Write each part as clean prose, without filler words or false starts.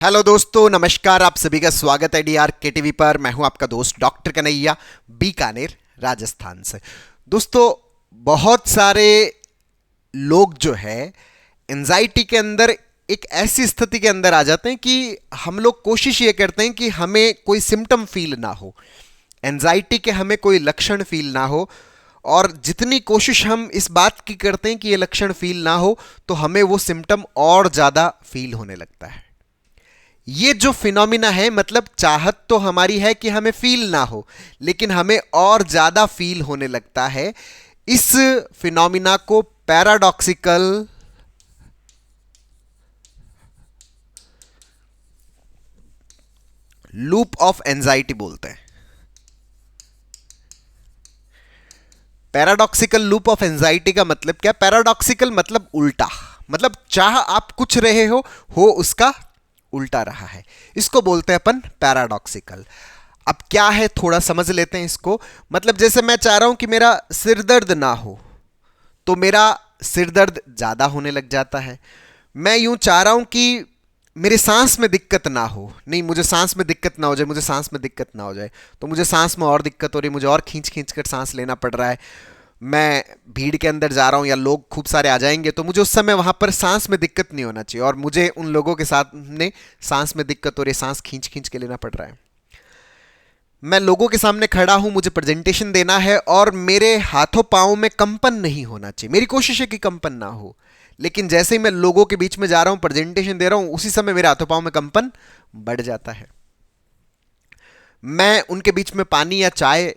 Hello दोस्तों, नमस्कार। आप सभी का स्वागत है डीआर के टीवी पर। मैं हूं आपका दोस्त डॉक्टर कन्हैया, बीकानेर, राजस्थान से। दोस्तों, बहुत सारे लोग जो है एंजाइटी के अंदर एक ऐसी स्थिति के अंदर आ जाते हैं कि हम लोग कोशिश ये करते हैं कि हमें कोई सिम्टम फील ना हो, एंजाइटी के हमें कोई लक्षण फील ना हो। और जितनी कोशिश हम इस बात की करते हैं कि ये लक्षण फील ना हो, तो हमें वो सिम्टम और ज़्यादा फील होने लगता है। ये जो फिनोमिना है, मतलब चाहत तो हमारी है कि हमें फील ना हो, लेकिन हमें और ज्यादा फील होने लगता है। इस फिनोमिना को पैराडॉक्सिकल लूप ऑफ एंजाइटी बोलते हैं। पैराडॉक्सिकल लूप ऑफ एंजाइटी का मतलब क्या? पैराडॉक्सिकल मतलब उल्टा, मतलब चाह आप कुछ रहे हो उसका उल्टा रहा है। इसको बोलते हैं अपन पैराडॉक्सिकल। अब क्या है, थोड़ा समझ लेते हैं इसको। मतलब जैसे मैं चाह रहा हूं कि मेरा सिर दर्द ना हो, तो मेरा सिर दर्द ज्यादा होने लग जाता है। मैं यूं चाह रहा हूं कि मेरे सांस में दिक्कत ना हो, नहीं मुझे सांस में दिक्कत ना हो जाए, मुझे सांस में दिक्कत ना हो जाए, तो मुझे सांस में और दिक्कत हो रही है, मुझे और खींच खींच कर सांस लेना पड़ रहा है। मैं भीड़ के अंदर जा रहा हूं या लोग खूब सारे आ जाएंगे, तो मुझे उस समय वहां पर सांस में दिक्कत नहीं होना चाहिए, और मुझे उन लोगों के साथ में सांस में दिक्कत हो रही है, सांस खींच खींच के लेना पड़ रहा है। मैं लोगों के सामने खड़ा हूं, मुझे प्रेजेंटेशन देना है, और मेरे हाथों पांवों में कंपन नहीं होना चाहिए। मेरी कोशिश है कि कंपन ना हो, लेकिन जैसे ही मैं लोगों के बीच में जा रहा हूं, प्रेजेंटेशन दे रहा हूं, उसी समय मेरे हाथों पांवों में कंपन बढ़ जाता है। मैं उनके बीच में पानी या चाय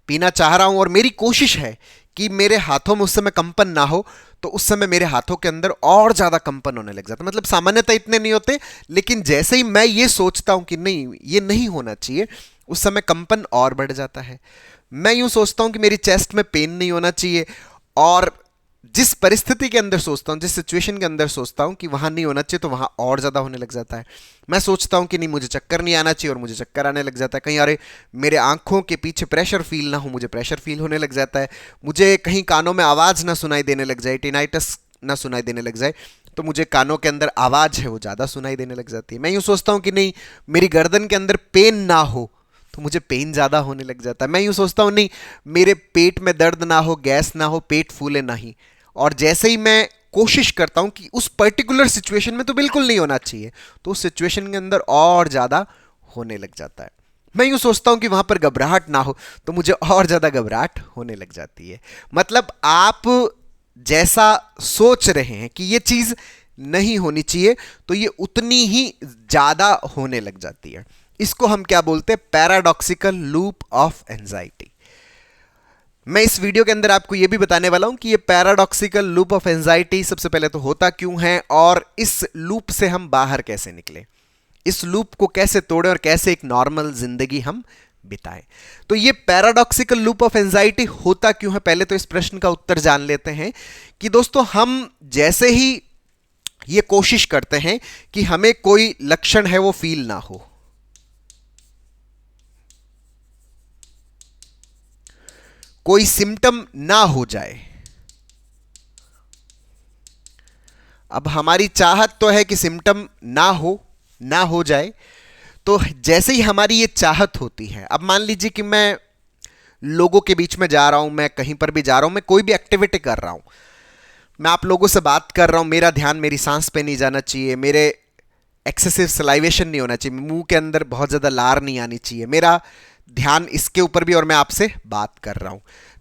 पीना चाह रहा हूं, और मेरी कोशिश है कि मेरे हाथों में उस समय कंपन ना हो, तो उस समय मेरे हाथों के अंदर और ज्यादा कंपन होने लग जाता है। मतलब सामान्यतः इतने नहीं होते, लेकिन जैसे ही मैं ये सोचता हूं कि नहीं ये नहीं होना चाहिए, उस समय कंपन और बढ़ जाता है। मैं यूं सोचता हूं कि मेरी चेस्ट में पेन नहीं होना चाहिए, और जिस परिस्थिति के अंदर सोचता हूं, जिस सिचुएशन के अंदर सोचता हूं कि वहां नहीं होना चाहिए, तो वहां और ज्यादा होने लग जाता है। मैं सोचता हूं कि नहीं मुझे चक्कर नहीं आना चाहिए, और मुझे चक्कर आने लग जाता है। कहीं अरे मेरे आंखों के पीछे प्रेशर फील ना हो, मुझे प्रेशर फील होने लग जाता है। मुझे कहीं कानों में आवाज ना सुनाई देने लग जाए, टिनाइटस ना सुनाई देने लग जाए, तो मुझे कानों के अंदर आवाज है वो ज्यादा सुनाई देने लग जाती है। मैं यूं सोचता हूं कि नहीं मेरी गर्दन के अंदर पेन ना हो, तो मुझे पेन ज्यादा होने लग जाता है। मैं यूं सोचता हूं नहीं मेरे पेट में दर्द ना हो, गैस ना हो, पेट फूले नहीं, और जैसे ही मैं कोशिश करता हूं कि उस पर्टिकुलर सिचुएशन में तो बिल्कुल नहीं होना चाहिए, तो उस सिचुएशन के अंदर और ज्यादा होने लग जाता है। मैं यूं सोचता हूं कि वहां पर घबराहट ना हो, तो मुझे और ज्यादा घबराहट होने लग जाती है। मतलब आप जैसा सोच रहे हैं कि ये चीज नहीं होनी चाहिए, तो ये उतनी ही ज्यादा होने लग जाती है। इसको हम क्या बोलते हैं? Paradoxical loop of anxiety. मैं इस वीडियो के अंदर आपको यह भी बताने वाला हूं कि ये पैराडॉक्सिकल लूप ऑफ एंजाइटी सबसे पहले तो होता क्यों है, और इस लूप से हम बाहर कैसे निकले, इस लूप को कैसे तोड़े, और कैसे एक नॉर्मल जिंदगी हम बिताएं। तो ये पैराडॉक्सिकल लूप ऑफ एंजाइटी होता क्यों है, पहले तो इस प्रश्न का उत्तर जान लेते हैं। कि दोस्तों, हम जैसे ही ये कोशिश करते हैं कि हमें कोई लक्षण है वो फील ना हो, कोई सिम्टम ना हो जाए। अब हमारी चाहत तो है कि सिम्टम ना हो जाए। तो जैसे ही हमारी ये चाहत होती है, अब मान लीजिए कि मैं लोगों के बीच में जा रहा हूं, मैं कहीं पर भी जा रहा हूं, मैं कोई भी एक्टिविटी कर रहा हूं, मैं आप लोगों से बात कर रहा हूं, मेरा ध्यान मेरी सांस पे नहीं जाना चाहिए, मेरे एक्सेसिव सलाइवेशन नहीं होना चाहिए, मुंह के अंदर बहुत ज़्यादा लार नहीं आनी चाहिए, मेरा ध्यान इसके ऊपर भी, और मैं आपसे बात कर रहा हूं।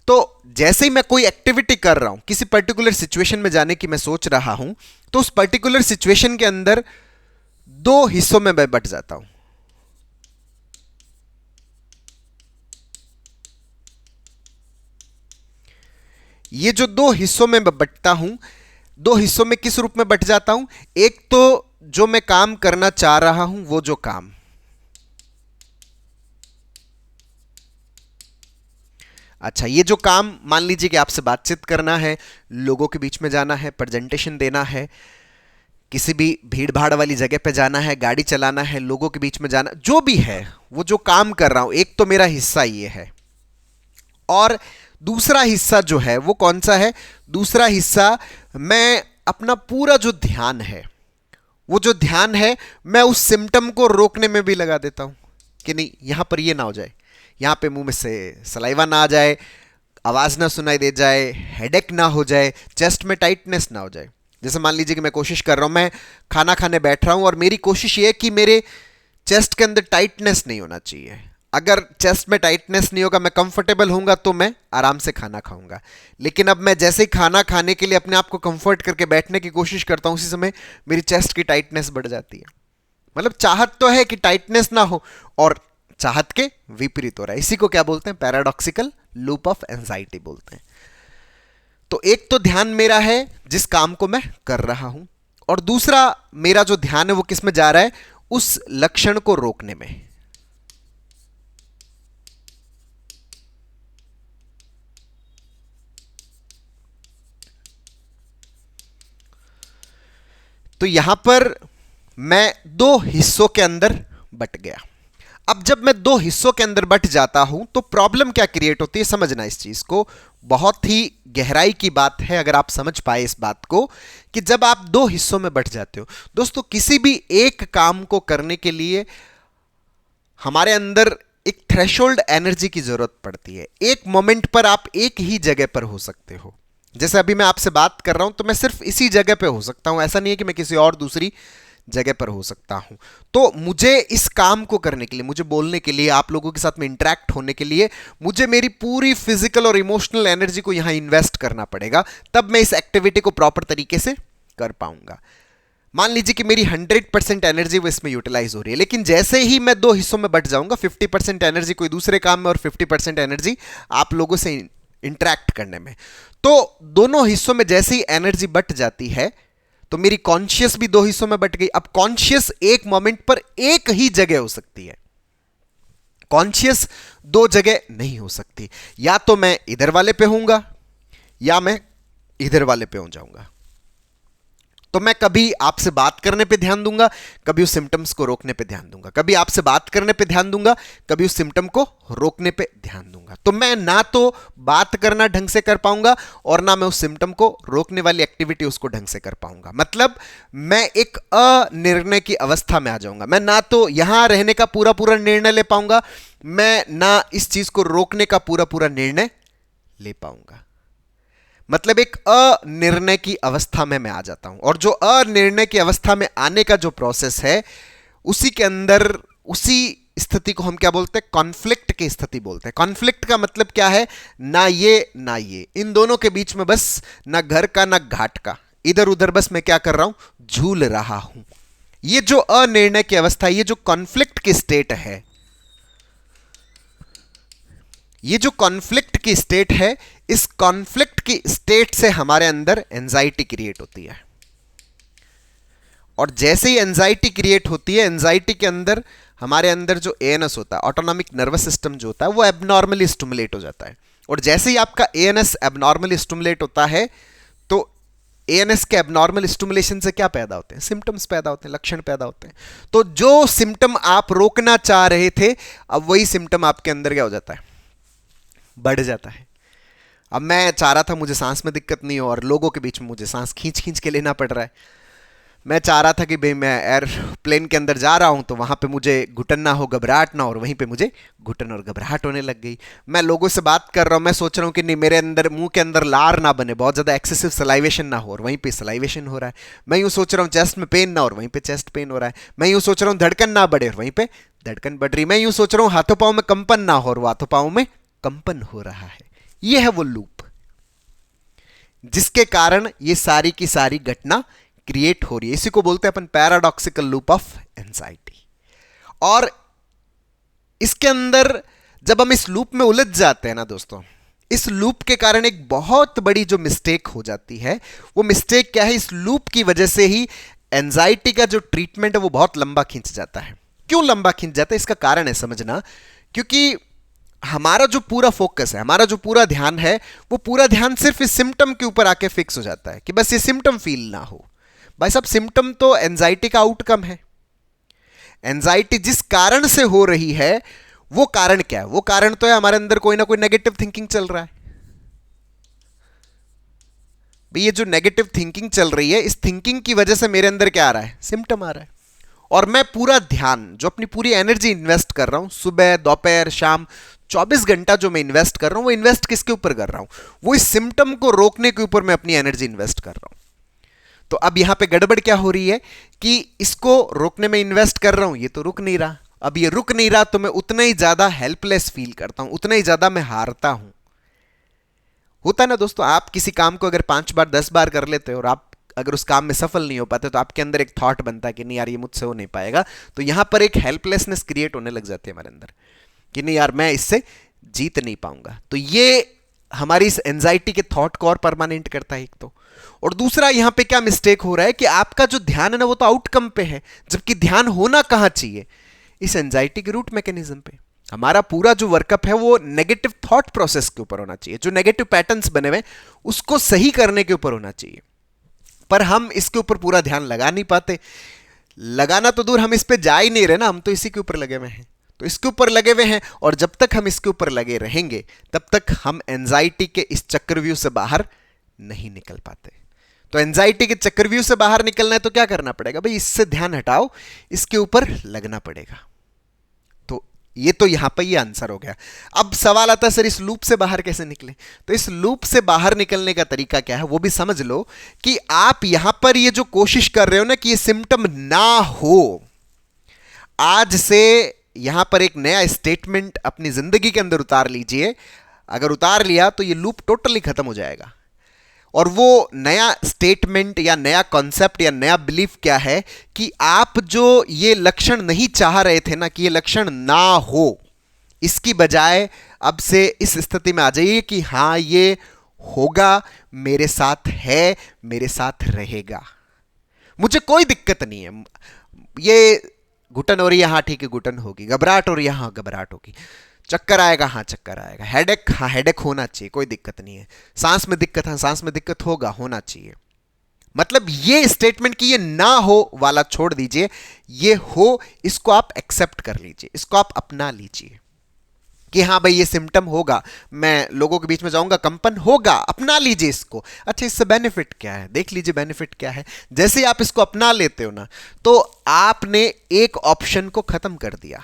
तो जैसे ही मैं कोई एक्टिविटी कर रहा हूं, किसी पर्टिकुलर सिचुएशन में जाने की मैं सोच रहा हूं, तो उस पर्टिकुलर सिचुएशन के अंदर दो हिस्सों में मैं बट जाता हूं। ये जो दो हिस्सों में मैं बंटता हूं, दो हिस्सों में किस रूप में बट जाता हूं? एक तो जो मैं काम करना चाह रहा हूं, वो जो काम, अच्छा ये जो काम मान लीजिए कि आपसे बातचीत करना है, लोगों के बीच में जाना है, प्रेजेंटेशन देना है, किसी भी भीड़ भाड़ वाली जगह पे जाना है, गाड़ी चलाना है, लोगों के बीच में जाना, जो भी है वो जो काम कर रहा हूं, एक तो मेरा हिस्सा ये है। और दूसरा हिस्सा जो है वो कौन सा है? दूसरा हिस्सा, मैं अपना पूरा जो ध्यान है वो जो ध्यान है मैं उस सिम्टम को रोकने में भी लगा देता हूं कि नहीं यहां पर ये ना हो जाए, यहां पे मुंह में से सलाइवा ना आ जाए, आवाज ना सुनाई दे जाए, हेडेक ना हो जाए, चेस्ट में टाइटनेस ना हो जाए। जैसे मान लीजिए कि मैं कोशिश कर रहा हूं, मैं खाना खाने बैठ रहा हूं और मेरी कोशिश ये है कि मेरे चेस्ट के अंदर टाइटनेस नहीं होना चाहिए। अगर चेस्ट में टाइटनेस नहीं होगा, मैं कंफर्टेबल होऊंगा तो मैं आराम से खाना खाऊंगा। लेकिन अब मैं जैसे ही खाना खाने के लिए अपने आप को कंफर्ट करके बैठने की कोशिश करता हूं, उसी समय मेरी चेस्ट की टाइटनेस बढ़ जाती है। मतलब चाहत तो है कि टाइटनेस ना हो और चाहत के विपरीत हो रहा है। इसी को क्या बोलते हैं? पैराडॉक्सिकल लूप ऑफ एंजाइटी बोलते हैं। तो एक तो ध्यान मेरा है जिस काम को मैं कर रहा हूं, और दूसरा मेरा जो ध्यान है वो किस में जा रहा है? उस लक्षण को रोकने में। तो यहां पर मैं दो हिस्सों के अंदर बट गया। अब जब मैं दो हिस्सों के अंदर बट जाता हूं तो प्रॉब्लम क्या क्रिएट होती है, समझना इस चीज को। बहुत ही गहराई की बात है अगर आप समझ पाए इस बात को, कि जब आप दो हिस्सों में बट जाते हो दोस्तों, किसी भी एक काम को करने के लिए हमारे अंदर एक थ्रेशोल्ड एनर्जी की जरूरत पड़ती है। एक मोमेंट पर आप एक ही जगह पर हो सकते हो। जैसे अभी मैं आपसे बात कर रहा हूं तो मैं सिर्फ इसी जगह पे हो सकता हूं, ऐसा नहीं है कि मैं किसी और दूसरी जगह पर हो सकता हूं। तो मुझे इस काम को करने के लिए, मुझे बोलने के लिए, आप लोगों के साथ में इंटरेक्ट होने के लिए, मुझे मेरी पूरी फिजिकल और इमोशनल एनर्जी को यहां इन्वेस्ट करना पड़ेगा, तब मैं इस एक्टिविटी को प्रॉपर तरीके से कर पाऊंगा। मान लीजिए कि मेरी 100% एनर्जी वो इसमें यूटिलाइज हो रही है, लेकिन जैसे ही मैं दो हिस्सों में बट जाऊंगा, 50% एनर्जी कोई दूसरे काम में और 50% एनर्जी आप लोगों से इंटरेक्ट करने में, तो दोनों हिस्सों में जैसे ही एनर्जी बट जाती है तो मेरी कॉन्शियस भी दो हिस्सों में बट गई। अब कॉन्शियस एक मोमेंट पर एक ही जगह हो सकती है, कॉन्शियस दो जगह नहीं हो सकती। या तो मैं इधर वाले पे होऊंगा या मैं इधर वाले पे हो जाऊंगा। तो मैं कभी आपसे बात करने पे ध्यान दूंगा, कभी उस सिम्टम्स को रोकने पे ध्यान दूंगा, कभी आपसे बात करने पे ध्यान दूंगा, कभी उस सिम्टम को रोकने पे ध्यान दूंगा। तो मैं ना तो बात करना ढंग से कर पाऊंगा और ना मैं उस सिम्टम को रोकने वाली एक्टिविटी उसको ढंग से कर पाऊंगा। मतलब मैं एक अनिर्णय की अवस्था में आ जाऊंगा। मैं ना तो यहां रहने का पूरा पूरा निर्णय ले पाऊंगा, मैं ना इस चीज को रोकने का पूरा पूरा निर्णय ले पाऊंगा। मतलब एक अनिर्णय की अवस्था में मैं आ जाता हूं, और जो अनिर्णय की अवस्था में आने का जो प्रोसेस है, उसी के अंदर उसी स्थिति को हम क्या बोलते हैं? कॉन्फ्लिक्ट की स्थिति बोलते हैं। कॉन्फ्लिक्ट का मतलब क्या है? ना ये ना ये, इन दोनों के बीच में बस ना घर का ना घाट का, इधर उधर बस मैं क्या कर रहा हूं? झूल रहा हूं। ये जो अनिर्णय की अवस्था, ये जो कॉन्फ्लिक्ट की स्टेट है, ये जो कॉन्फ्लिक्ट की स्टेट है, इस कॉन्फ्लिक्ट की स्टेट से हमारे अंदर एंजाइटी क्रिएट होती है। और जैसे ही एंजाइटी क्रिएट होती है, एंजाइटी के अंदर हमारे अंदर जो एएनएस होता है, ऑटोनॉमिक नर्वस सिस्टम जो होता है, वो एबनॉर्मली स्टिमुलेट हो जाता है। और जैसे ही आपका एएनएस एबनॉर्मली स्टिमुलेट होता है, तो एएनएस के एबनॉर्मल स्टिमुलेशन से क्या पैदा होते हैं? सिम्टम्स पैदा होते हैं, लक्षण पैदा होते हैं। तो जो सिम्टम आप रोकना चाह रहे थे, अब वही सिम्टम आपके अंदर क्या हो जाता है? बढ़ जाता है। अब मैं चाह रहा था मुझे सांस में दिक्कत नहीं हो, और लोगों के बीच में मुझे सांस खींच खींच के लेना पड़ रहा है। मैं चाह रहा था कि भाई मैं एयरप्लेन के अंदर जा रहा हूं तो वहां पे मुझे घुटन ना हो, घबराहट ना हो, और वहीं पे मुझे घुटन और घबराहट होने लग गई। मैं लोगों से बात कर रहा हूं, मैं सोच रहा हूं कि नहीं मेरे अंदर मुंह के अंदर लार ना बने, बहुत ज्यादा एक्सेसिव सलाइवेशन ना हो, और वहीं पे सलाइवेशन हो रहा है। मैं यूं सोच रहा हूं चेस्ट में पेन ना हो, और वहीं पे चेस्ट पेन हो रहा है। मैं यूं सोच रहा हूं धड़कन ना बढ़े, और वहीं पे धड़कन बढ़ रही। मैं यूं सोच रहा हूं हाथों पांव में कंपन ना हो, और हाथों पांव में कंपन हो रहा है। यह है वो लूप जिसके कारण ये सारी की सारी घटना क्रिएट हो रही है। इसी को बोलते हैं अपन पैराडॉक्सिकल लूप ऑफ एंजाइटी। और इसके अंदर जब हम इस लूप में उलझ जाते हैं ना दोस्तों, इस लूप के कारण एक बहुत बड़ी जो मिस्टेक हो जाती है, वो मिस्टेक क्या है? इस लूप की वजह से ही एंजाइटी का जो ट्रीटमेंट है वो बहुत लंबा खींच जाता है। क्यों लंबा खींच जाता है? इसका कारण है समझना। क्योंकि हमारा जो पूरा फोकस है, हमारा जो पूरा ध्यान है, वो पूरा ध्यान सिर्फ इस सिम्टम के ऊपर आके फिक्स हो जाता है कि बस ये सिम्टम फील ना हो। भाई साहब, सिम्टम तो एंजाइटी का आउटकम है। एंजाइटी जिस कारण से हो रही है, वो कारण क्या है? वो कारण तो है हमारे अंदर कोई ना कोई नेगेटिव थिंकिंग चल रहा है। भाई ये जो नेगेटिव थिंकिंग चल रही है, इस थिंकिंग की वजह से मेरे अंदर क्या आ रहा है, सिम्टम आ रहा है। और मैं पूरा ध्यान, जो अपनी पूरी एनर्जी इन्वेस्ट कर रहा हूं, सुबह दोपहर शाम 24 घंटा जो मैं इन्वेस्ट कर रहा हूं, वो इन्वेस्ट किसके ऊपर कर रहा हूं, वो इस सिम्टम को रोकने के ऊपर मैं अपनी एनर्जी इन्वेस्ट कर रहा हूं। तो अब यहां पे गड़बड़ क्या हो रही है कि इसको रोकने में इन्वेस्ट कर रहा हूं, ये तो रुक नहीं रहा। अब ये रुक नहीं रहा तो मैं उतना ही ज्यादा हेल्पलेस फील करता हूं, उतना ही ज्यादा मैं हारता हूं। होता है ना दोस्तों, आप किसी काम को अगर 5 बार 10 बार कर लेते हो और आप अगर उस काम में सफल नहीं हो पाते, तो आपके अंदर एक थॉट बनता है कि नहीं यार ये मुझसे हो नहीं पाएगा। तो यहां पर एक हेल्पलेसनेस क्रिएट होने लग जाती है हमारे अंदर कि नहीं यार मैं इससे जीत नहीं पाऊंगा। तो ये हमारी इस एंजाइटी के थॉट को और परमानेंट करता है एक तो। और दूसरा यहां पे क्या मिस्टेक हो रहा है कि आपका जो ध्यान है ना, वो तो आउटकम पे है, जबकि ध्यान होना कहां चाहिए, इस एंजाइटी के रूट मैकेनिज्म पे। हमारा पूरा जो वर्कअप है वो नेगेटिव थॉट प्रोसेस के ऊपर होना चाहिए, जो नेगेटिव पैटर्न्स बने हुए उसको सही करने के ऊपर होना चाहिए। पर हम इसके ऊपर पूरा ध्यान लगा नहीं पाते। लगाना तो दूर, हम इस पे जा ही नहीं रहे ना, हम तो इसी के ऊपर लगे हुए हैं। तो इसके ऊपर लगे हुए हैं, और जब तक हम इसके ऊपर लगे रहेंगे तब तक हम एंजाइटी के इस चक्रव्यूह से बाहर नहीं निकल पाते। तो एंजाइटी के चक्रव्यूह से बाहर निकलना है तो क्या करना पड़ेगा भाई, इससे ध्यान हटाओ, इसके ऊपर लगना पड़ेगा। तो ये तो यहां पर ये आंसर हो गया। अब सवाल आता है सर इस लूप से बाहर कैसे निकले। तो इस लूप से बाहर निकलने का तरीका क्या है वो भी समझ लो कि आप यहां पर ये जो कोशिश कर रहे हो ना कि ये सिम्टम ना हो, आज से यहां पर एक नया स्टेटमेंट अपनी जिंदगी के अंदर उतार लीजिए। अगर उतार लिया तो ये लूप टोटली खत्म हो जाएगा। और वो नया स्टेटमेंट या नया कॉन्सेप्ट या नया बिलीफ क्या है कि आप जो ये लक्षण नहीं चाह रहे थे ना, कि ये लक्षण ना हो, इसकी बजाय अब से इस स्थिति में आ जाइए कि हां ये होगा, मेरे साथ है, मेरे साथ रहेगा, मुझे कोई दिक्कत नहीं है। ये घुटन हो रही है, हाँ ठीक है घुटन होगी, घबराहट हो रही है, हाँ घबराहट होगी, चक्कर आएगा, हाँ चक्कर आएगा, हेडेक, हाँ हेडेक होना चाहिए, कोई दिक्कत नहीं है, सांस में दिक्कत, हाँ सांस में दिक्कत होगा, होना चाहिए। मतलब ये स्टेटमेंट कि ये ना हो वाला छोड़ दीजिए, ये हो इसको आप एक्सेप्ट कर लीजिए, इसको आप अपना लीजिए कि हाँ भाई ये सिम्टम होगा, मैं लोगों के बीच में जाऊंगा, कंपन होगा, अपना लीजिए इसको। अच्छा इससे बेनिफिट क्या है, देख लीजिए बेनिफिट क्या है। जैसे ही आप इसको अपना लेते हो ना, तो आपने एक ऑप्शन को खत्म कर दिया।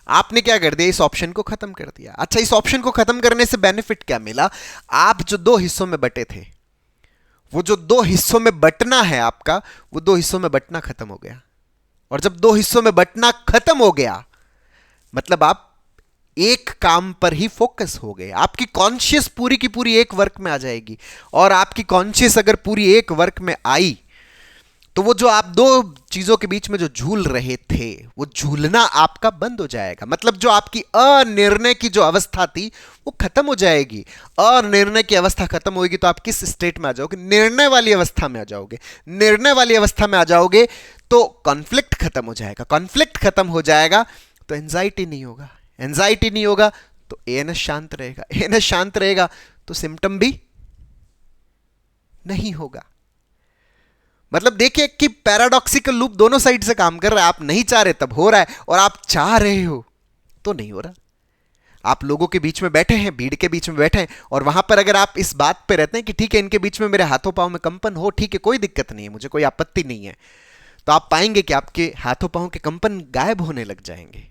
आपने क्या कर दिया, इस ऑप्शन को खत्म कर दिया। अच्छा इस ऑप्शन को खत्म करने से बेनिफिट क्या मिला, आप जो दो हिस्सों में बटे थे, वो जो दो हिस्सों में बटना है आपका, वो दो हिस्सों में बटना खत्म हो गया। और जब दो हिस्सों में बटना खत्म हो गया, मतलब आप एक काम पर ही फोकस हो गए, आपकी कॉन्शियस पूरी की पूरी एक वर्क में आ जाएगी। और आपकी कॉन्शियस अगर पूरी एक वर्क में आई, तो वो जो आप दो चीजों के बीच में जो झूल रहे थे, वो झूलना आपका बंद हो जाएगा। मतलब जो आपकी अनिर्णय की जो अवस्था थी वो खत्म हो जाएगी। अनिर्णय की अवस्था खत्म होगी तो आप किस स्टेट में आ जाओगे, निर्णय वाली अवस्था में आ जाओगे। निर्णय वाली अवस्था में आ जाओगे तो कॉन्फ्लिक्ट खत्म हो जाएगा। कॉन्फ्लिक्ट खत्म हो जाएगा तो एंजाइटी नहीं होगा। एंजाइटी नहीं होगा तो एएनएस शांत रहेगा। एएनएस शांत रहेगा तो सिम्टम भी नहीं होगा। मतलब देखिए कि पैराडॉक्सिकल लूप दोनों साइड से काम कर रहा है। आप नहीं चाह रहे तब हो रहा है, और आप चाह रहे हो तो नहीं हो रहा। आप लोगों के बीच में बैठे हैं, भीड़ के बीच में बैठे हैं, और वहां पर अगर आप इस बात पे रहते हैं कि ठीक है इनके बीच में मेरे हाथों पांव में कंपन हो, ठीक है कोई दिक्कत नहीं है, मुझे कोई आपत्ति नहीं है, तो आप पाएंगे कि आपके हाथों पांव के कंपन गायब होने लग जाएंगे।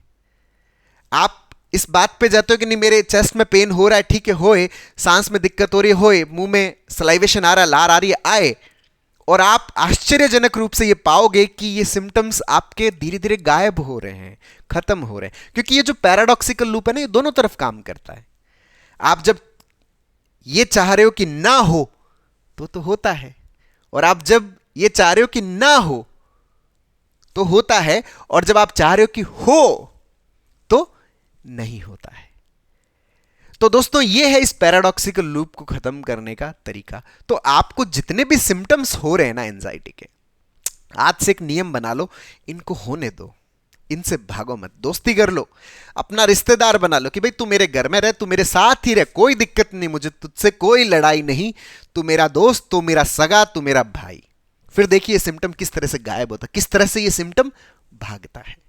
आप इस बात पे जाते हो कि नहीं मेरे चेस्ट में पेन हो रहा है, ठीक है होए, सांस में दिक्कत हो रही है होए, मुंह में सलाइवेशन आ रहा है, लार आ रही है आए, और आप आश्चर्यजनक रूप से ये पाओगे कि ये सिम्टम्स आपके धीरे धीरे गायब हो रहे हैं, खत्म हो रहे हैं। क्योंकि ये जो पैराडॉक्सिकल लूप है ना, ये दोनों तरफ काम करता है। आप जब ये चाह रहे हो कि ना हो तो होता है, और आप जब ये चाह रहे हो कि ना हो तो होता है, और जब आप चाह रहे हो कि हो तो नहीं होता है। तो दोस्तों ये है इस पैराडॉक्सिकल लूप को खत्म करने का तरीका। तो आपको जितने भी सिम्टम्स हो रहे हैं ना एंजाइटी के, आज से एक नियम बना लो, इनको होने दो, इनसे भागो मत, दोस्ती कर लो, अपना रिश्तेदार बना लो कि भाई तू मेरे घर में रह, तू मेरे साथ ही रह, कोई दिक्कत नहीं, मुझे तुझसे कोई लड़ाई नहीं, तू मेरा दोस्त, तू मेरा सगा, तू मेरा भाई। फिर देखिए सिम्टम किस तरह से गायब होता है, किस तरह से ये सिम्टम भागता है।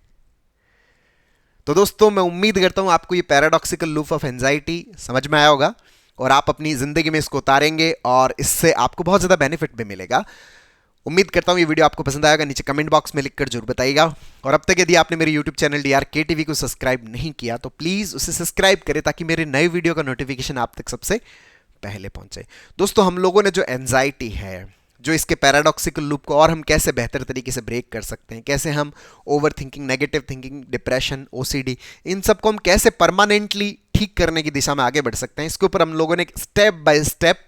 तो दोस्तों मैं उम्मीद करता हूं आपको ये पैराडॉक्सिकल लूप ऑफ एंजाइटी समझ में आया होगा। और आप अपनी ज़िंदगी में इसको उतारेंगे और इससे आपको बहुत ज़्यादा बेनिफिट भी मिलेगा। उम्मीद करता हूँ ये वीडियो आपको पसंद आएगा। नीचे कमेंट बॉक्स में लिखकर जरूर बताइएगा। और अब तक यदि आपने मेरे यूट्यूब चैनल DRK TV को सब्सक्राइब नहीं किया तो प्लीज़ उसे सब्सक्राइब करें ताकि मेरे नए वीडियो का नोटिफिकेशन आप तक सबसे पहले पहुंचे। दोस्तों, हम लोगों ने जो एंजाइटी है, जो इसके पैराडॉक्सिकल लूप को और हम कैसे बेहतर तरीके से ब्रेक कर सकते हैं, कैसे हम over thinking, negative thinking, depression, OCD, इन सबको हम कैसे परमानेंटली ठीक करने की दिशा में आगे बढ़ सकते हैं, इसके ऊपर हम लोगों ने स्टेप बाय स्टेप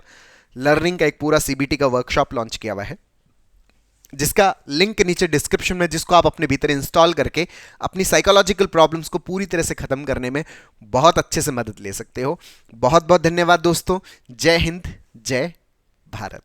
लर्निंग का एक पूरा CBT का वर्कशॉप लॉन्च किया हुआ है, जिसका लिंक नीचे डिस्क्रिप्शन में, जिसको आप अपने भीतर इंस्टॉल करके अपनी साइकोलॉजिकल प्रॉब्लम्स को पूरी तरह से खत्म करने में बहुत अच्छे से मदद ले सकते हो। बहुत बहुत धन्यवाद दोस्तों। जय हिंद, जय भारत।